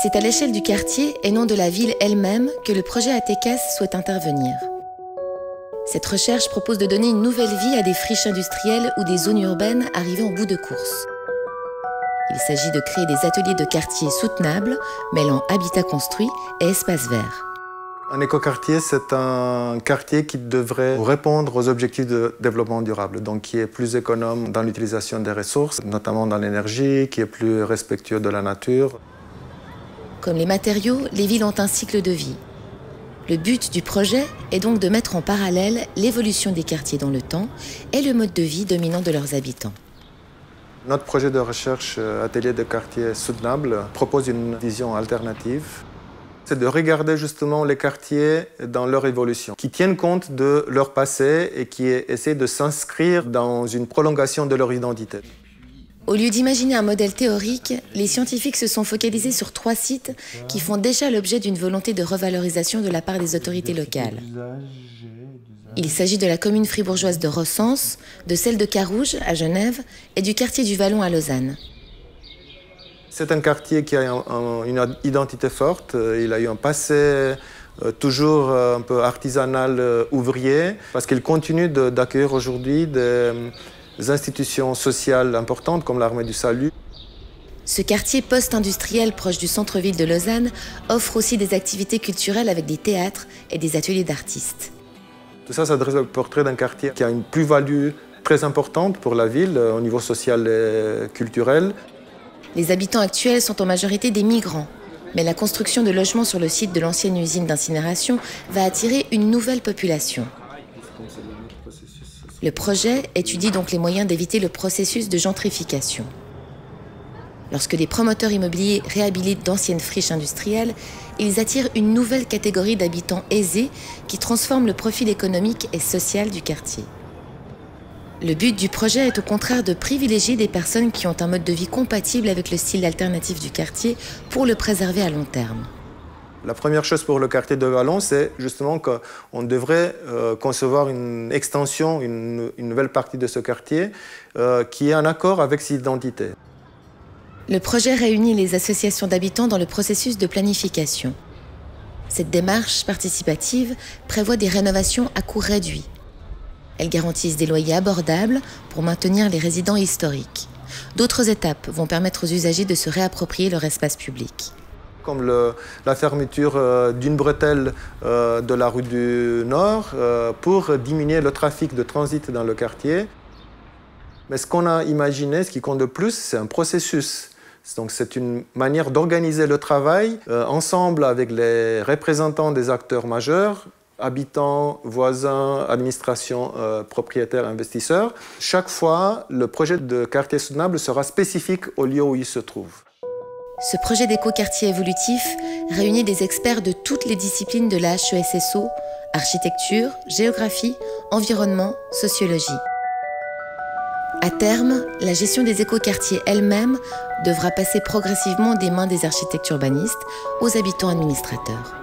C'est à l'échelle du quartier et non de la ville elle-même que le projet ATECAS souhaite intervenir. Cette recherche propose de donner une nouvelle vie à des friches industrielles ou des zones urbaines arrivées en bout de course. Il s'agit de créer des ateliers de quartier soutenables, mêlant habitat construit et espaces verts. Un écoquartier, c'est un quartier qui devrait répondre aux objectifs de développement durable, donc qui est plus économe dans l'utilisation des ressources, notamment dans l'énergie, qui est plus respectueux de la nature. Comme les matériaux, les villes ont un cycle de vie. Le but du projet est donc de mettre en parallèle l'évolution des quartiers dans le temps et le mode de vie dominant de leurs habitants. Notre projet de recherche Atelier de quartier soutenable propose une vision alternative. C'est de regarder justement les quartiers dans leur évolution, qui tiennent compte de leur passé et qui essaient de s'inscrire dans une prolongation de leur identité. Au lieu d'imaginer un modèle théorique, les scientifiques se sont focalisés sur 3 sites qui font déjà l'objet d'une volonté de revalorisation de la part des autorités locales. Il s'agit de la commune fribourgeoise de Rossens, de celle de Carouge à Genève et du quartier du Vallon à Lausanne. C'est un quartier qui a une identité forte. Il a eu un passé toujours un peu artisanal, ouvrier, parce qu'il continue d'accueillir aujourd'hui des institutions sociales importantes comme l'Armée du Salut. Ce quartier post-industriel proche du centre-ville de Lausanne offre aussi des activités culturelles avec des théâtres et des ateliers d'artistes. Tout ça dresse le portrait d'un quartier qui a une plus-value très importante pour la ville au niveau social et culturel. Les habitants actuels sont en majorité des migrants, mais la construction de logements sur le site de l'ancienne usine d'incinération va attirer une nouvelle population. Le projet étudie donc les moyens d'éviter le processus de gentrification. Lorsque les promoteurs immobiliers réhabilitent d'anciennes friches industrielles, ils attirent une nouvelle catégorie d'habitants aisés qui transforment le profil économique et social du quartier. Le but du projet est au contraire de privilégier des personnes qui ont un mode de vie compatible avec le style alternatif du quartier pour le préserver à long terme. La première chose pour le quartier de Vallon, c'est justement qu'on devrait concevoir une extension, une nouvelle partie de ce quartier qui est en accord avec ses identités. Le projet réunit les associations d'habitants dans le processus de planification. Cette démarche participative prévoit des rénovations à coût réduit. Elles garantissent des loyers abordables pour maintenir les résidents historiques. D'autres étapes vont permettre aux usagers de se réapproprier leur espace public. Comme la fermeture d'une bretelle de la rue du Nord pour diminuer le trafic de transit dans le quartier. Mais ce qu'on a imaginé, ce qui compte le plus, c'est un processus. Donc c'est une manière d'organiser le travail ensemble avec les représentants des acteurs majeurs, habitants, voisins, administration, propriétaires, investisseurs. Chaque fois, le projet de quartier soutenable sera spécifique au lieu où il se trouve. Ce projet d'éco-quartier évolutif réunit des experts de toutes les disciplines de la HESSO, architecture, géographie, environnement, sociologie. À terme, la gestion des éco-quartiers elle-même devra passer progressivement des mains des architectes urbanistes aux habitants administrateurs.